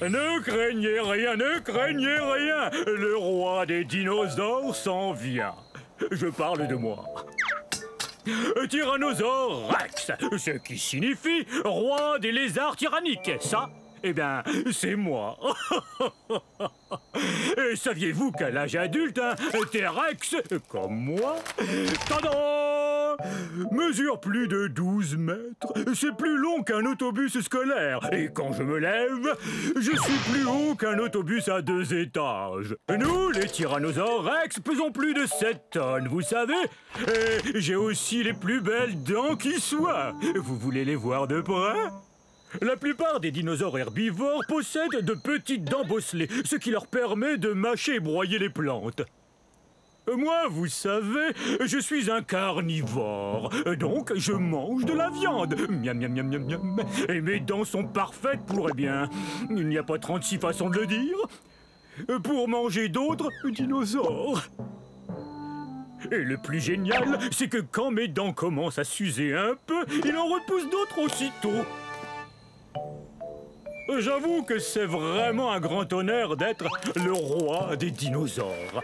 Ne craignez rien, ne craignez rien. Le roi des dinosaures s'en vient. Je parle de moi. Tyrannosaure Rex, ce qui signifie roi des lézards tyranniques. Ça, eh bien, c'est moi. Et saviez-vous qu'à l'âge adulte, un T-Rex, comme moi, tadam, mesure plus de 12 mètres. C'est plus long qu'un autobus scolaire. Et quand je me lève, je suis plus haut qu'un autobus à 2 étages. Nous, les tyrannosaures Rex, pesons plus de 7 tonnes, vous savez. Et j'ai aussi les plus belles dents qui soient. Vous voulez les voir de près ? La plupart des dinosaures herbivores possèdent de petites dents bosselées, ce qui leur permet de mâcher et broyer les plantes. Moi, vous savez, je suis un carnivore, donc je mange de la viande. Miam, miam, miam, miam, miam. Et mes dents sont parfaites pour, eh bien, il n'y a pas 36 façons de le dire, pour manger d'autres dinosaures. Et le plus génial, c'est que quand mes dents commencent à s'user un peu, il en repousse d'autres aussitôt. J'avoue que c'est vraiment un grand honneur d'être le roi des dinosaures.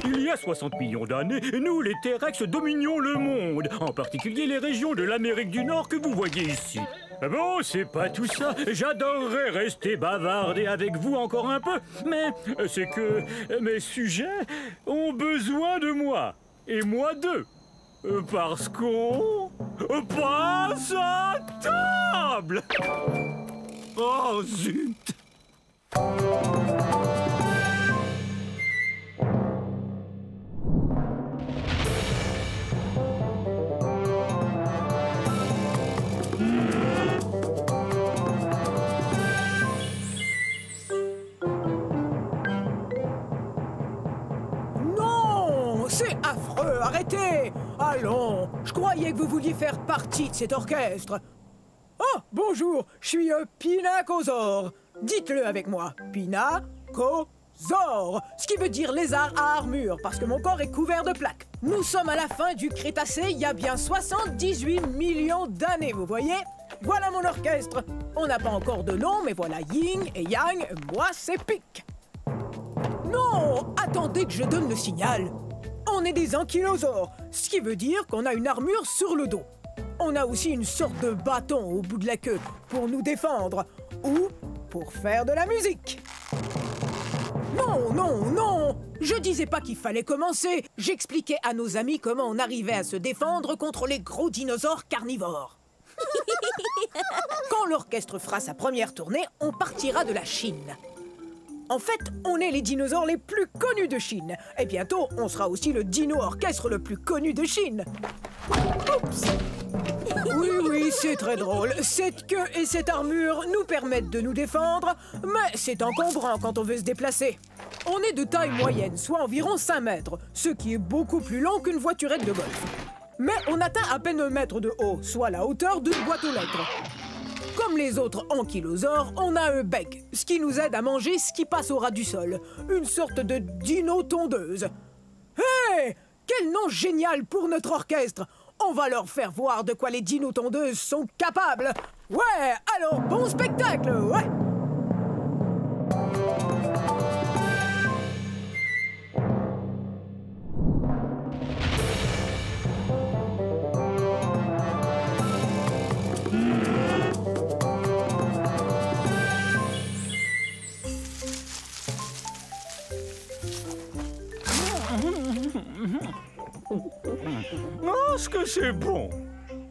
Il y a 60 millions d'années, nous, les T-Rex, dominions le monde, en particulier les régions de l'Amérique du Nord que vous voyez ici. Bon, c'est pas tout ça. J'adorerais rester bavarder avec vous encore un peu, mais c'est que mes sujets ont besoin de moi, et moi d'eux. Parce qu'on passe à table. Oh, zut! Non! C'est affreux! Arrêtez! Allons! Je croyais que vous vouliez faire partie de cet orchestre. Oh, bonjour, je suis Pinacosaure. Dites-le avec moi, Pinacosaure, ce qui veut dire lézard à armure, parce que mon corps est couvert de plaques. Nous sommes à la fin du Crétacé, il y a bien 78 millions d'années, vous voyez? Voilà mon orchestre. On n'a pas encore de nom, mais voilà Yin et Yang, moi c'est Pic. Non, attendez que je donne le signal. On est des ankylosaures, ce qui veut dire qu'on a une armure sur le dos. On a aussi une sorte de bâton au bout de la queue pour nous défendre ou pour faire de la musique. Non, non, non! Je disais pas qu'il fallait commencer. J'expliquais à nos amis comment on arrivait à se défendre contre les gros dinosaures carnivores. Quand l'orchestre fera sa première tournée, on partira de la Chine. En fait, on est les dinosaures les plus connus de Chine. Et bientôt, on sera aussi le dino-orchestre le plus connu de Chine. Oups! Oui, oui, c'est très drôle. Cette queue et cette armure nous permettent de nous défendre, mais c'est encombrant quand on veut se déplacer. On est de taille moyenne, soit environ 5 mètres, ce qui est beaucoup plus long qu'une voiturette de golf. Mais on atteint à peine 1 mètre de haut, soit la hauteur d'une boîte aux lettres. Comme les autres ankylosaures, on a un bec, ce qui nous aide à manger ce qui passe au ras du sol. Une sorte de dino-tondeuse. Hé! Quel nom génial pour notre orchestre! On va leur faire voir de quoi les dino-tondeuses sont capables. Ouais, alors bon spectacle, ouais! Oh, ce que c'est bon!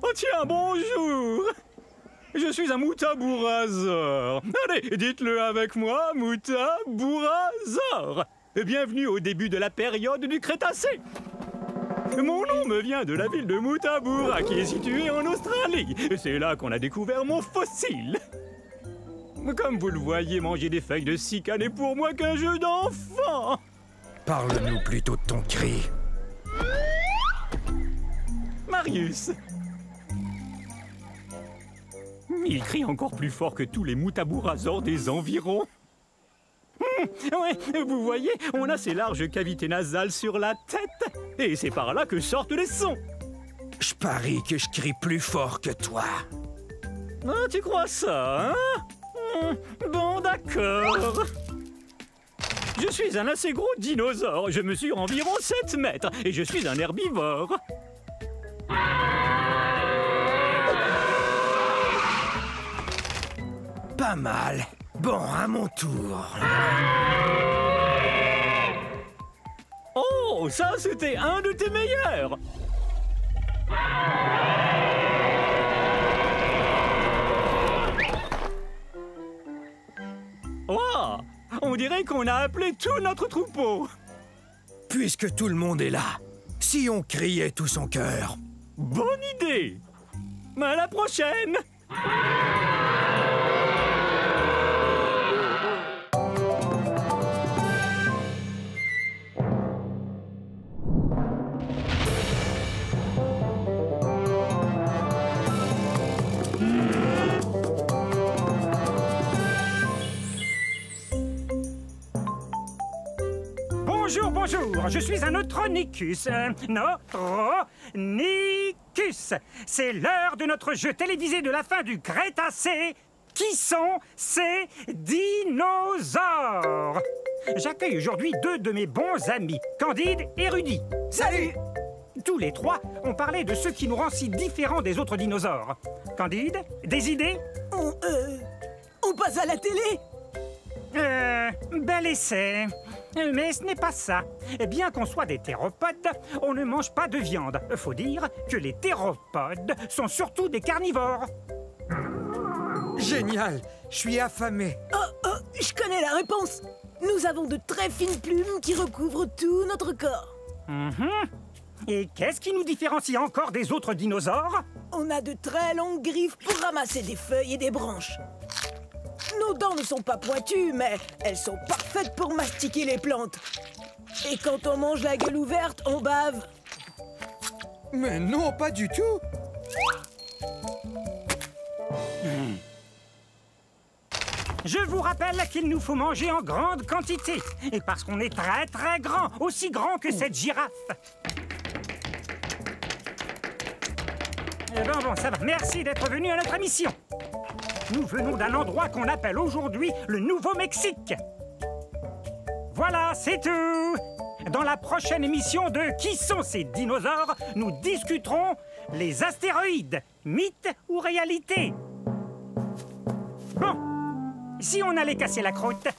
Oh tiens, bonjour! Je suis un Moutabourasaure. Allez, dites-le avec moi, Moutabourasaure. Bienvenue au début de la période du Crétacé. Mon nom me vient de la ville de Moutaboura, qui est située en Australie. C'est là qu'on a découvert mon fossile. Comme vous le voyez, manger des feuilles de cycas n'est pour moi qu'un jeu d'enfant. Parle-nous plutôt de ton cri. Marius. Il crie encore plus fort que tous les Moutabourasaures des environs. Ouais, vous voyez, on a ces larges cavités nasales sur la tête. Et c'est par là que sortent les sons. Je parie que je crie plus fort que toi. Ah, tu crois ça, hein? Bon, d'accord. Je suis un assez gros dinosaure. Je mesure environ 7 mètres et je suis un herbivore. Pas mal. Bon, à mon tour. Oh, ça, c'était un de tes meilleurs. Oh, on dirait qu'on a appelé tout notre troupeau. Puisque tout le monde est là, si on criait tout son cœur. Bonne idée. À la prochaine. Bonjour, je suis un Neutronicus. Neutronicus. C'est l'heure de notre jeu télévisé de la fin du Crétacé. Qui sont ces dinosaures? J'accueille aujourd'hui 2 de mes bons amis, Candide et Rudy. Salut! Tous les 3 ont parlé de ce qui nous rend si différents des autres dinosaures. Candide, des idées? On passe à la télé? Bel essai. Mais ce n'est pas ça. Bien qu'on soit des théropodes, on ne mange pas de viande. Faut dire que les théropodes sont surtout des carnivores. Génial, je suis affamé. Oh, je connais la réponse. Nous avons de très fines plumes qui recouvrent tout notre corps. Et qu'est-ce qui nous différencie encore des autres dinosaures? On a de très longues griffes pour ramasser des feuilles et des branches. Nos dents ne sont pas pointues, mais elles sont parfaites pour mastiquer les plantes. Et quand on mange la gueule ouverte, on bave. Mais non, pas du tout. Je vous rappelle qu'il nous faut manger en grande quantité. Et parce qu'on est très très grand, aussi grand que cette girafe. Bon, ça va. Merci d'être venu à notre émission. Nous venons d'un endroit qu'on appelle aujourd'hui le Nouveau-Mexique. Voilà, c'est tout. Dans la prochaine émission de Qui sont ces dinosaures, nous discuterons les astéroïdes, mythe ou réalité. Bon, si on allait casser la croûte.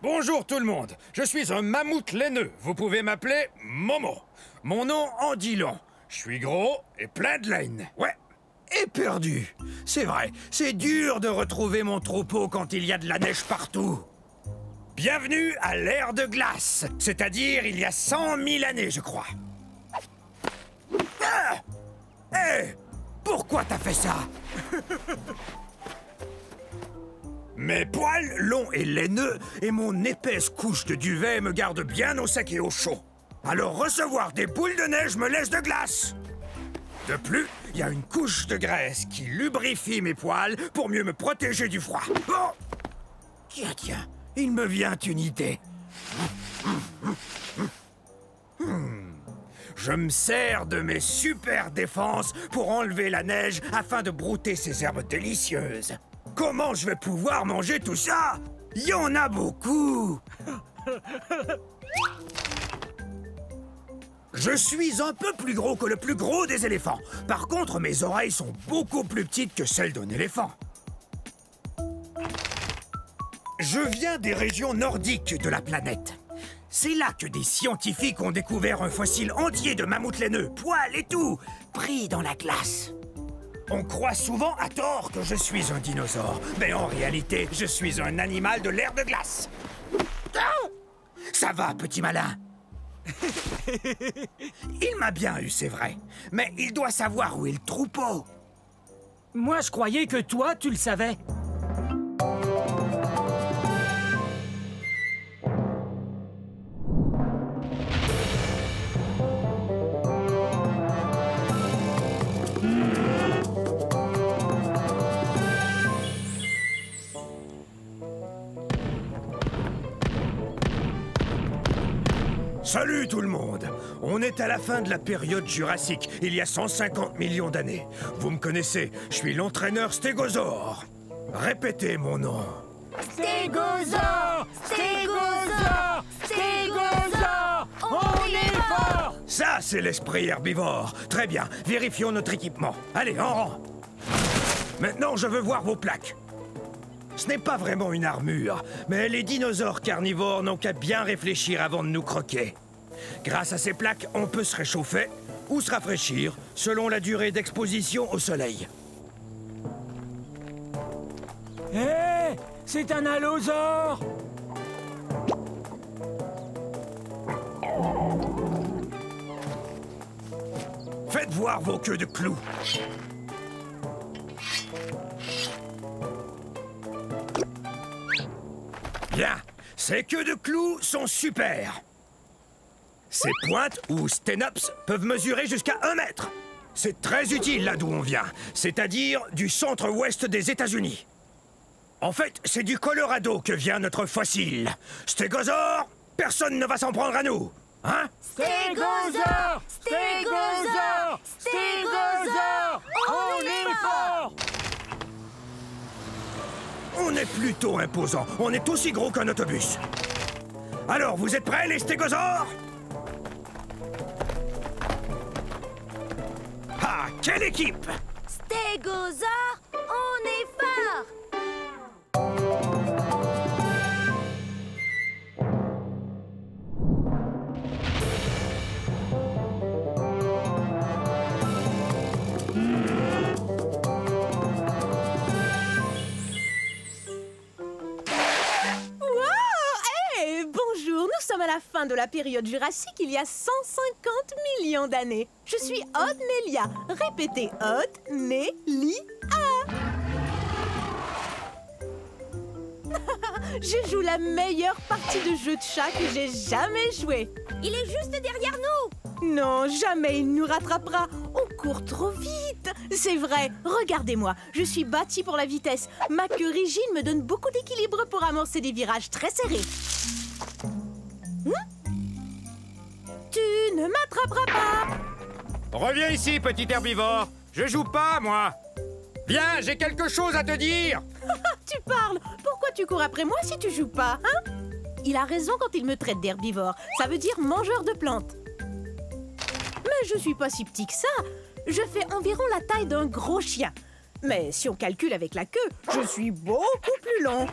Bonjour tout le monde, je suis un mammouth laineux. Vous pouvez m'appeler Momo. Mon nom en dit long. Je suis gros et plein de laine. Ouais. Et perdu. C'est vrai, c'est dur de retrouver mon troupeau quand il y a de la neige partout. Bienvenue à l'ère de glace, c'est-à-dire il y a 100 000 années, je crois. Ah! Hé! Pourquoi t'as fait ça? Mes poils longs et laineux et mon épaisse couche de duvet me gardent bien au sec et au chaud. Alors recevoir des boules de neige me laisse de glace. De plus, il y a une couche de graisse qui lubrifie mes poils pour mieux me protéger du froid. Oh! Tiens, il me vient une idée. Je me sers de mes super défenses pour enlever la neige afin de brouter ces herbes délicieuses. Comment je vais pouvoir manger tout ça? Il y en a beaucoup. Je suis un peu plus gros que le plus gros des éléphants. Par contre, mes oreilles sont beaucoup plus petites que celles d'un éléphant. Je viens des régions nordiques de la planète. C'est là que des scientifiques ont découvert un fossile entier de mammouth laineux, poils et tout, pris dans la glace. On croit souvent à tort que je suis un dinosaure, mais en réalité, je suis un animal de l'ère de glace. Ah! Ça va, petit malin. Il m'a bien eu, c'est vrai, mais il doit savoir où est le troupeau. Moi, je croyais que toi, tu le savais. Salut tout le monde! On est à la fin de la période jurassique, il y a 150 millions d'années. Vous me connaissez, je suis l'entraîneur Stégosaure. Répétez mon nom. Stégosaure! Stégosaure! Stégosaure! On est fort! Ça, c'est l'esprit herbivore. Très bien, vérifions notre équipement. Allez, en rang. Maintenant, je veux voir vos plaques. Ce n'est pas vraiment une armure, mais les dinosaures carnivores n'ont qu'à bien réfléchir avant de nous croquer. Grâce à ces plaques, on peut se réchauffer ou se rafraîchir selon la durée d'exposition au soleil. Hé, c'est un allosaure! Faites voir vos queues de clous. Bien, ces queues de clous sont super. Ces pointes, ou sténops, peuvent mesurer jusqu'à 1 mètre. C'est très utile là d'où on vient, c'est-à-dire du centre-ouest des États-Unis. En fait, c'est du Colorado que vient notre fossile. Stégosaure, personne ne va s'en prendre à nous. Hein? Stégosaure! Stégosaure! Stégosaure! On est fort! On est plutôt imposant. On est aussi gros qu'un autobus. Alors, vous êtes prêts, les stégosaures? Ah, quelle équipe! Stégosaure, on est fort! Nous sommes à la fin de la période jurassique, il y a 150 millions d'années. Je suis Otnelia. Répétez, Otnelia. Je joue la meilleure partie de jeu de chat que j'ai jamais joué. Il est juste derrière nous! Non, jamais il nous rattrapera. On court trop vite. C'est vrai, regardez-moi. Je suis bâtie pour la vitesse. Ma queue rigide me donne beaucoup d'équilibre pour amorcer des virages très serrés. Tu ne m'attraperas pas. Reviens ici, petit herbivore. Je joue pas, moi. Viens, j'ai quelque chose à te dire. Tu parles. Pourquoi tu cours après moi si tu joues pas, hein? Il a raison quand il me traite d'herbivore. Ça veut dire mangeur de plantes. Mais je suis pas si petit que ça. Je fais environ la taille d'un gros chien. Mais si on calcule avec la queue, je suis beaucoup plus long.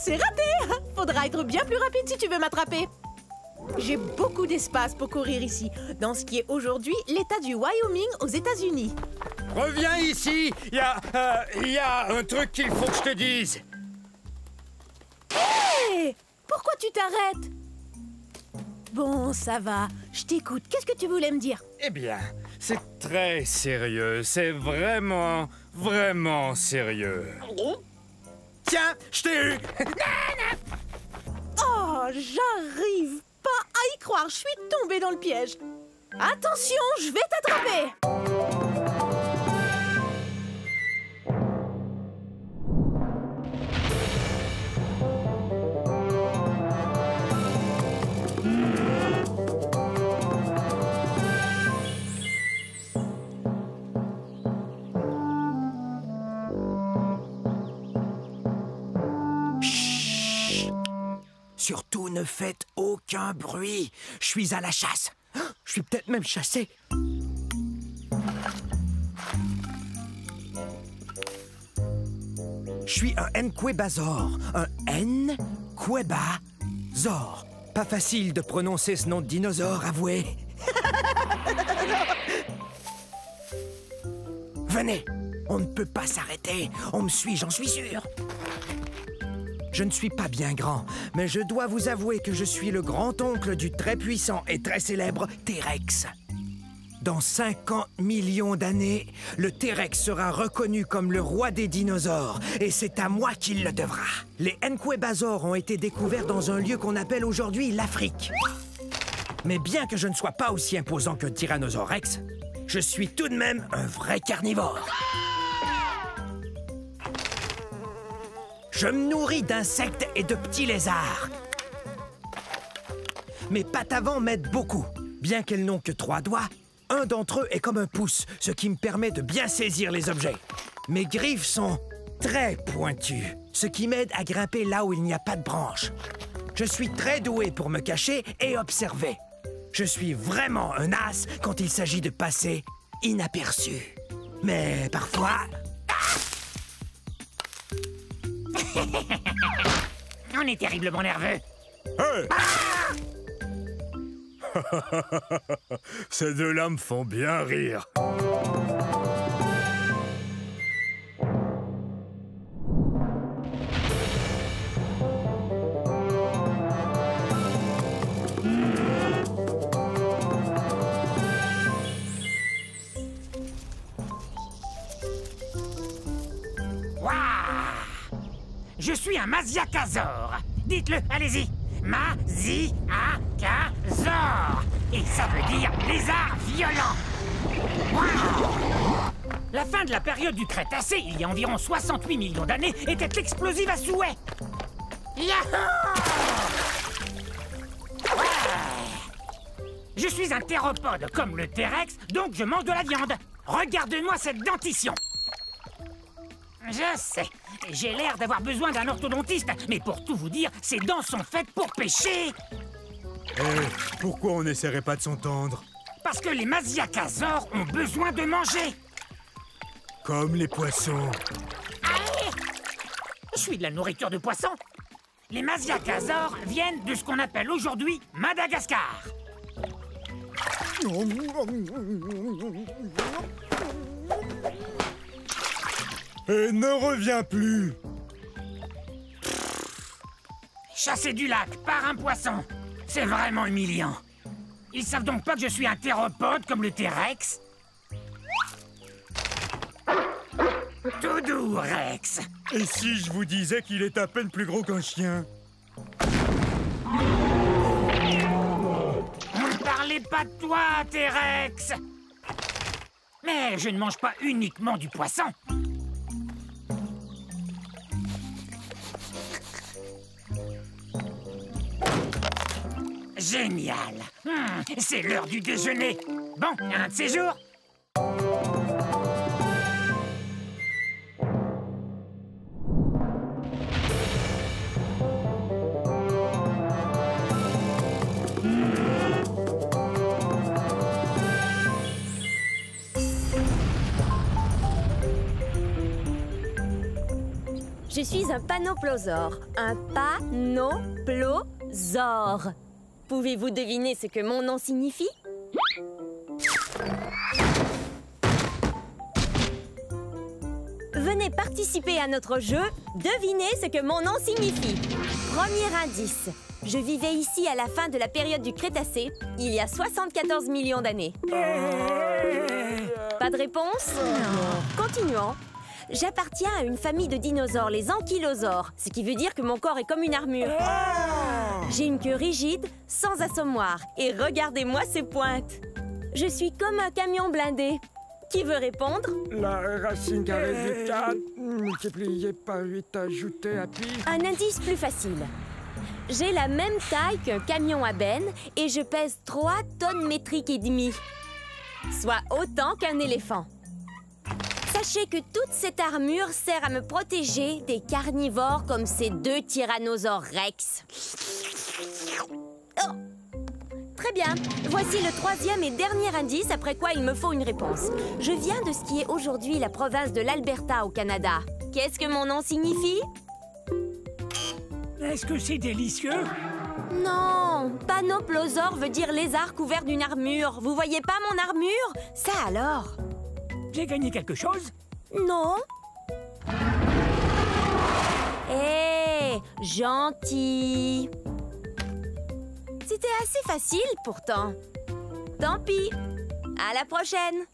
C'est raté! Faudra être bien plus rapide si tu veux m'attraper. J'ai beaucoup d'espace pour courir ici, dans ce qui est aujourd'hui l'État du Wyoming aux États-Unis. Reviens ici. Il y a un truc qu'il faut que je te dise. Hé! Pourquoi tu t'arrêtes? Bon, ça va. Je t'écoute. Qu'est-ce que tu voulais me dire? Eh bien, c'est très sérieux. C'est vraiment, vraiment sérieux. Tiens, je t'ai eu! Oh, j'arrive pas à y croire. Je suis tombée dans le piège. Attention, je vais t'attraper. Surtout ne faites aucun bruit. Je suis à la chasse. Je suis peut-être même chassé. Je suis un Nquebazor. Un Nquebazor. Pas facile de prononcer ce nom de dinosaure, avouez. Venez, on ne peut pas s'arrêter. On me suit, j'en suis sûr. Je ne suis pas bien grand, mais je dois vous avouer que je suis le grand-oncle du très puissant et très célèbre T-Rex. Dans 50 millions d'années, le T-Rex sera reconnu comme le roi des dinosaures, et c'est à moi qu'il le devra. Les Nquebazors ont été découverts dans un lieu qu'on appelle aujourd'hui l'Afrique. Mais bien que je ne sois pas aussi imposant qu'un Tyrannosaure Rex, je suis tout de même un vrai carnivore. Je me nourris d'insectes et de petits lézards. Mes pattes avant m'aident beaucoup. Bien qu'elles n'ont que 3 doigts, un d'entre eux est comme un pouce, ce qui me permet de bien saisir les objets. Mes griffes sont très pointues, ce qui m'aide à grimper là où il n'y a pas de branches. Je suis très doué pour me cacher et observer. Je suis vraiment un as quand il s'agit de passer inaperçu. Mais parfois... On est terriblement nerveux. Hey! Ces deux-là me font bien rire. Je suis un Maziakazor. Dites-le, allez-y. Maziakazor. Et ça veut dire lézard violent. Waouh! La fin de la période du Crétacé, il y a environ 68 millions d'années, était explosive à souhait. Yahoo! Ouais. Je suis un théropode comme le T-Rex, donc je mange de la viande. Regarde-moi cette dentition. Je sais, j'ai l'air d'avoir besoin d'un orthodontiste, mais pour tout vous dire, ces dents sont faites pour pêcher. Pourquoi on n'essaierait pas de s'entendre? Parce que les Maziakazors ont besoin de manger. Comme les poissons. Allez! Je suis de la nourriture de poisson. Les Maziakazors viennent de ce qu'on appelle aujourd'hui Madagascar. Et ne reviens plus. Chasser du lac par un poisson, c'est vraiment humiliant. Ils savent donc pas que je suis un théropode comme le T-Rex? Tout doux, Rex. Et si je vous disais qu'il est à peine plus gros qu'un chien? On ne parlait pas de toi, T-Rex. Mais je ne mange pas uniquement du poisson. Génial. C'est l'heure du déjeuner. Bon, un de ces jours. Je suis un panoplosaure. Un panoplosaure. Pouvez-vous deviner ce que mon nom signifie? Venez participer à notre jeu. Devinez ce que mon nom signifie. Premier indice. Je vivais ici à la fin de la période du Crétacé, il y a 74 millions d'années. Pas de réponse? Non. Continuons. J'appartiens à une famille de dinosaures, les ankylosaures, ce qui veut dire que mon corps est comme une armure. J'ai une queue rigide, sans assommoir, et regardez-moi ces pointes. Je suis comme un camion blindé. Qui veut répondre? La racine carrée du 4, multiplié par 8 ajouté à pi. Un indice plus facile. J'ai la même taille qu'un camion à benne et je pèse 3 tonnes métriques et demie, soit autant qu'un éléphant. Sachez que toute cette armure sert à me protéger des carnivores comme ces 2 tyrannosaures rex. Oh! Très bien. Voici le 3e et dernier indice, après quoi il me faut une réponse. Je viens de ce qui est aujourd'hui la province de l'Alberta au Canada. Qu'est-ce que mon nom signifie? Est-ce que c'est délicieux? Non, panoplosaure veut dire lézard couvert d'une armure. Vous voyez pas mon armure? Ça alors? J'ai gagné quelque chose? Non. Hé, gentil. C'était assez facile pourtant. Tant pis. À la prochaine.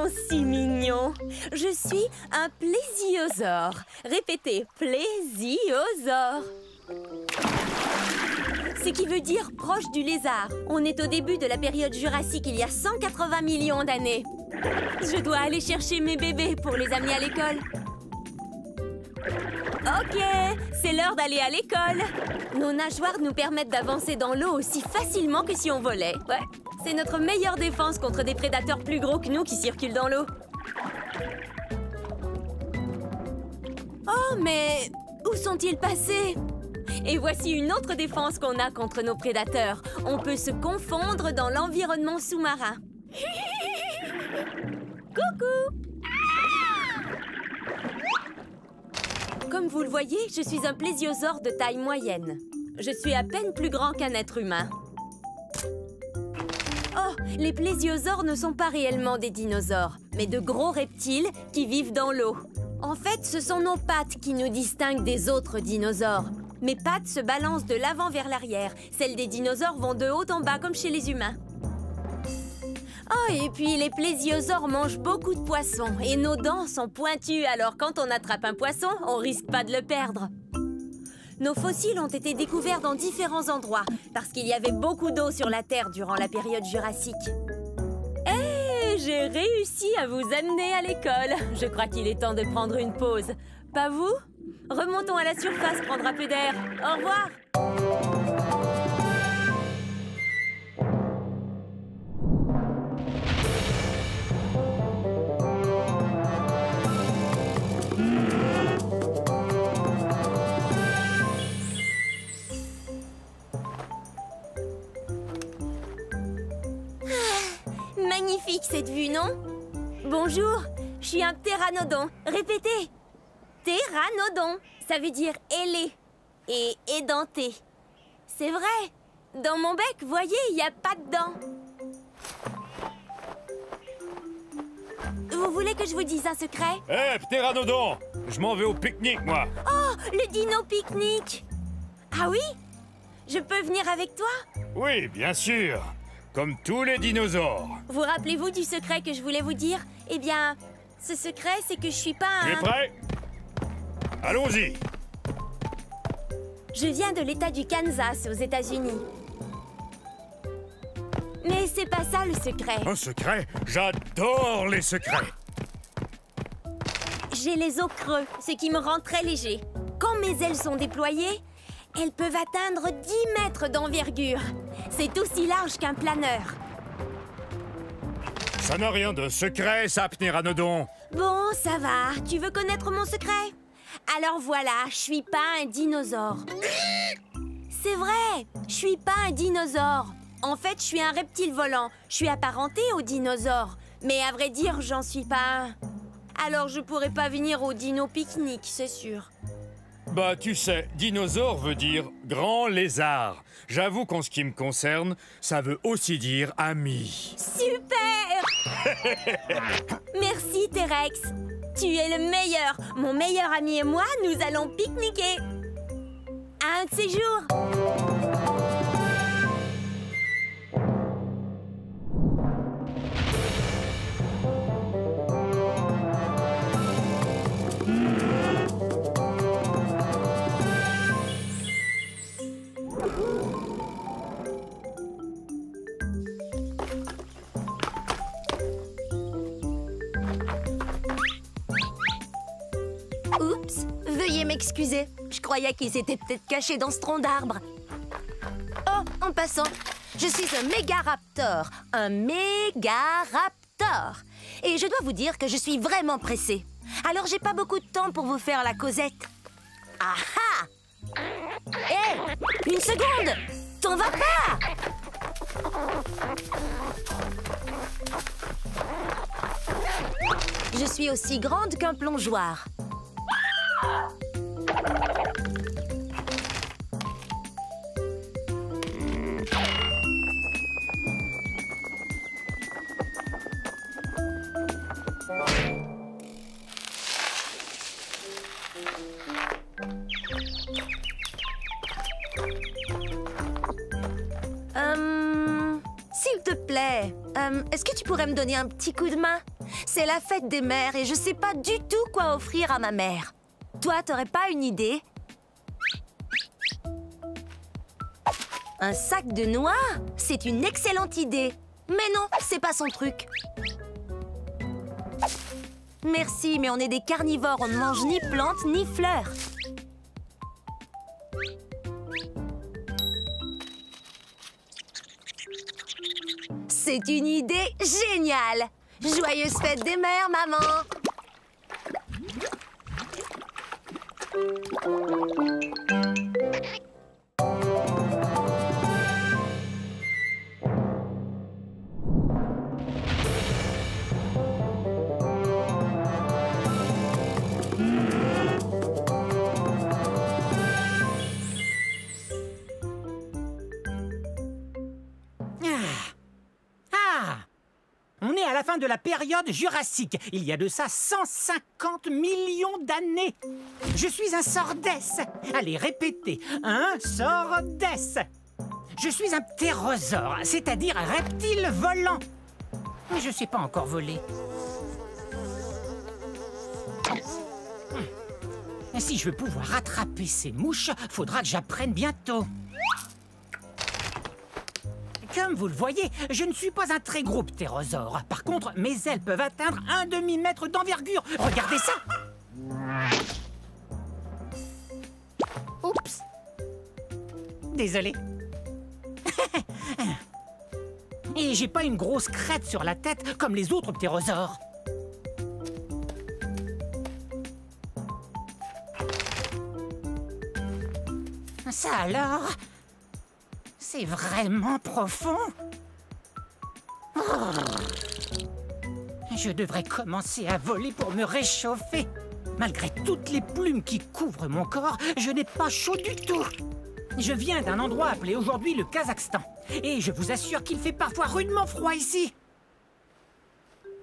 si mignon. Je suis un plésiosaure. Répétez, plésiosaure. Ce qui veut dire proche du lézard. On est au début de la période jurassique, il y a 180 millions d'années. Je dois aller chercher mes bébés pour les amener à l'école. Ok, c'est l'heure d'aller à l'école. Nos nageoires nous permettent d'avancer dans l'eau aussi facilement que si on volait. Ouais, c'est notre meilleure défense contre des prédateurs plus gros que nous qui circulent dans l'eau. Oh, mais où sont-ils passés? Et voici une autre défense qu'on a contre nos prédateurs. On peut se confondre dans l'environnement sous-marin. Coucou! Comme vous le voyez, je suis un plésiosaure de taille moyenne. Je suis à peine plus grand qu'un être humain. Oh, les plésiosaures ne sont pas réellement des dinosaures, mais de gros reptiles qui vivent dans l'eau. En fait, ce sont nos pattes qui nous distinguent des autres dinosaures. Mes pattes se balancent de l'avant vers l'arrière. Celles des dinosaures vont de haut en bas, comme chez les humains. Oh, et puis les plésiosaures mangent beaucoup de poissons. Et nos dents sont pointues, alors quand on attrape un poisson, on risque pas de le perdre. Nos fossiles ont été découverts dans différents endroits, parce qu'il y avait beaucoup d'eau sur la Terre durant la période jurassique. Et j'ai réussi à vous amener à l'école. Je crois qu'il est temps de prendre une pause. Pas vous? Remontons à la surface, prendre un peu d'air. Au revoir! Magnifique cette vue, non? Bonjour, je suis un ptéranodon. Répétez! Ptéranodon, ça veut dire ailé et édenté. C'est vrai, dans mon bec, voyez, il n'y a pas de dents. Vous voulez que je vous dise un secret? Hé, ptéranodon! Je m'en vais au pique-nique, moi. Oh, le dino pique-nique! Ah oui? Je peux venir avec toi? Oui, bien sûr. Comme tous les dinosaures. Vous rappelez-vous du secret que je voulais vous dire? Eh bien, ce secret, c'est que je suis pas un... Tu es prêt? Allons-y. Je viens de l'État du Kansas, aux États-Unis. Mais c'est pas ça le secret. Un secret? J'adore les secrets. J'ai les os creux, ce qui me rend très léger. Quand mes ailes sont déployées, elles peuvent atteindre 10 mètres d'envergure. C'est aussi large qu'un planeur. Ça n'a rien de secret, ça, ptéranodon. Bon, ça va. Tu veux connaître mon secret? Alors voilà, je suis pas un dinosaure. C'est vrai, je suis pas un dinosaure. En fait, je suis un reptile volant. Je suis apparenté aux dinosaures. Mais à vrai dire, j'en suis pas un. Alors je pourrais pas venir au dino pique-nique, c'est sûr. Bah, tu sais, dinosaure veut dire grand lézard. J'avoue qu'en ce qui me concerne, ça veut aussi dire ami. Super! Merci, T-Rex. Tu es le meilleur. Mon meilleur ami et moi, nous allons pique-niquer. Un de ces jours. Oups, veuillez m'excuser. Je croyais qu'ils étaient peut-être cachés dans ce tronc d'arbre. Oh, en passant, je suis un mégaraptor. Un mégaraptor. Et je dois vous dire que je suis vraiment pressée. Alors j'ai pas beaucoup de temps pour vous faire la causette. Ah ah! Hé! Une seconde! T'en vas pas! Je suis aussi grande qu'un plongeoir. S'il te plaît, est-ce que tu pourrais me donner un petit coup de main? C'est la fête des mères et je sais pas du tout quoi offrir à ma mère. Toi, t'aurais pas une idée? Un sac de noix? C'est une excellente idée. Mais non, c'est pas son truc. Merci, mais on est des carnivores, on ne mange ni plantes ni fleurs. C'est une idée géniale! Joyeuse fête des mères, maman! On est à la fin de la période jurassique. Il y a de ça 150 millions d'années. Je suis un sordès. Allez, répétez. Un sordès. Je suis un ptérosaure, c'est-à-dire un reptile volant. Mais je sais pas encore voler. Si je veux pouvoir attraper ces mouches, faudra que j'apprenne bientôt. Comme vous le voyez, je ne suis pas un très gros ptérosaure. Par contre, mes ailes peuvent atteindre 1 demi-mètre d'envergure. Regardez ça! Oups! Désolé. Et j'ai pas une grosse crête sur la tête comme les autres ptérosaures. Ça alors? C'est vraiment profond. Oh. Je devrais commencer à voler pour me réchauffer. Malgré toutes les plumes qui couvrent mon corps, je n'ai pas chaud du tout. Je viens d'un endroit appelé aujourd'hui le Kazakhstan. Et je vous assure qu'il fait parfois rudement froid ici.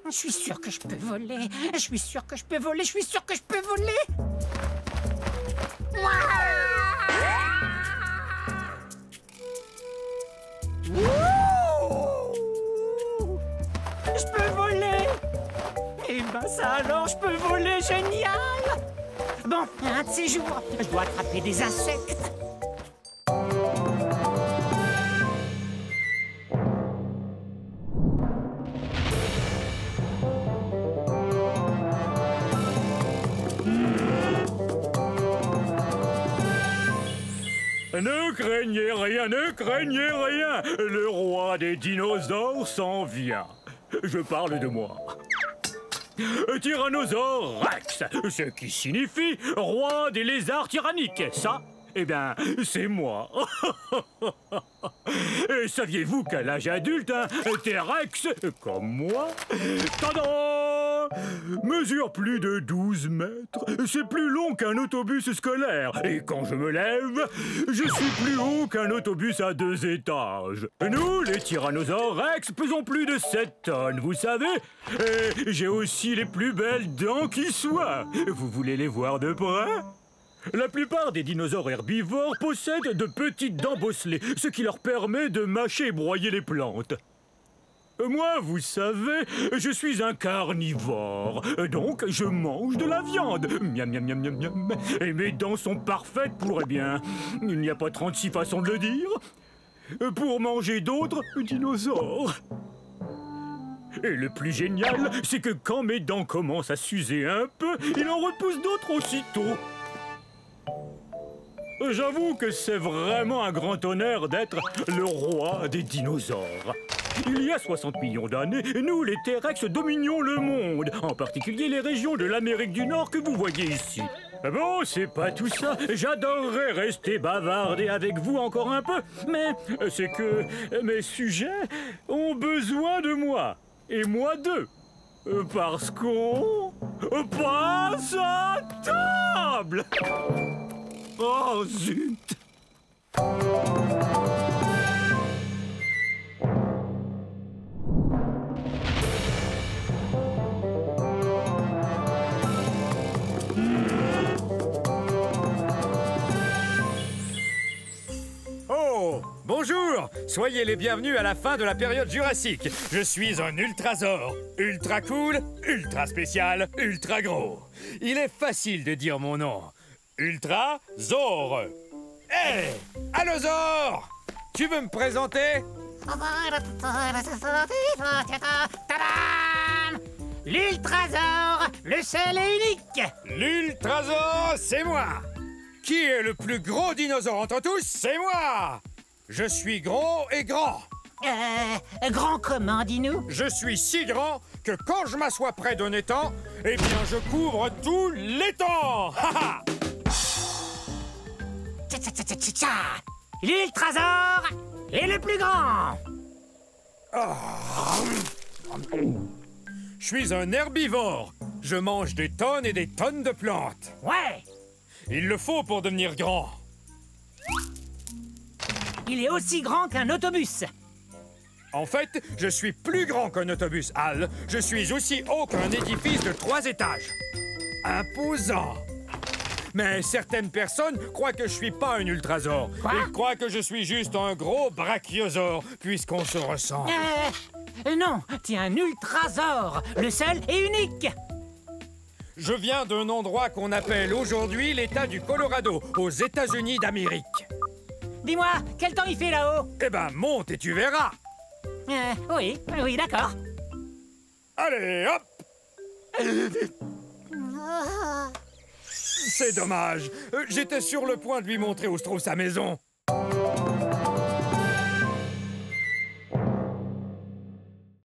Je suis sûr que je peux voler. Je suis sûr que je peux voler. Je suis sûr que je peux voler. Je peux voler! Eh ben ça alors, je peux voler, génial! Bon, un de ces jours, je dois attraper des insectes. Ne craignez rien, ne craignez rien. Le roi des dinosaures s'en vient. Je parle de moi. Tyrannosaure Rex, ce qui signifie roi des lézards tyranniques. Ça, eh bien, c'est moi. Et saviez-vous qu'à l'âge adulte, un T-Rex, comme moi, tadam, mesure plus de 12 mètres. C'est plus long qu'un autobus scolaire. Et quand je me lève, je suis plus haut qu'un autobus à 2 étages. Nous, les tyrannosaures Rex, pesons plus de 7 tonnes, vous savez. Et j'ai aussi les plus belles dents qui soient. Vous voulez les voir de près ? La plupart des dinosaures herbivores possèdent de petites dents bosselées, ce qui leur permet de mâcher et broyer les plantes. Moi, vous savez, je suis un carnivore, donc je mange de la viande. Miam, miam, miam, miam, miam. Et mes dents sont parfaites pour, eh bien, il n'y a pas 36 façons de le dire, pour manger d'autres dinosaures. Et le plus génial, c'est que quand mes dents commencent à s'user un peu, il en repousse d'autres aussitôt. J'avoue que c'est vraiment un grand honneur d'être le roi des dinosaures. Il y a 60 millions d'années, nous, les T-Rex, dominions le monde, en particulier les régions de l'Amérique du Nord que vous voyez ici. Bon, c'est pas tout ça. J'adorerais rester bavarder avec vous encore un peu, mais c'est que mes sujets ont besoin de moi, et moi d'eux. Parce qu'on passe à table. Oh, zut! Oh, bonjour! Soyez les bienvenus à la fin de la période jurassique. Je suis un ultrasaure. Ultra cool, ultra spécial, ultra gros. Il est facile de dire mon nom. Ultrasaure. Hé, Allosaure, tu veux me présenter? Tadam! L'Ultrasaure, le seul et unique. L'ultrasaure, c'est moi. Qui est le plus gros dinosaure entre tous? C'est moi. Je suis gros et grand. Grand comment, dis-nous? Je suis si grand que quand je m'assois près d'un étang, eh bien je couvre tout l'étang. L'Ultrasaure est le plus grand. Je suis un herbivore. Je mange des tonnes et des tonnes de plantes. Ouais, Il le faut pour devenir grand. il est aussi grand qu'un autobus. En fait, je suis plus grand qu'un autobus, Al. Je suis aussi haut qu'un édifice de 3 étages. Imposant. Mais certaines personnes croient que je suis pas un ultrasaure. Quoi? Ils croient que je suis juste un gros brachiosaure, puisqu'on se ressemble. Non, t'es un Ultrasaure, le seul et unique. Je viens d'un endroit qu'on appelle aujourd'hui l'État du Colorado, aux États-Unis d'Amérique. Dis-moi, quel temps il fait là-haut? Eh ben, monte et tu verras. Oui, d'accord. Allez, hop! C'est dommage. J'étais sur le point de lui montrer où se trouve sa maison.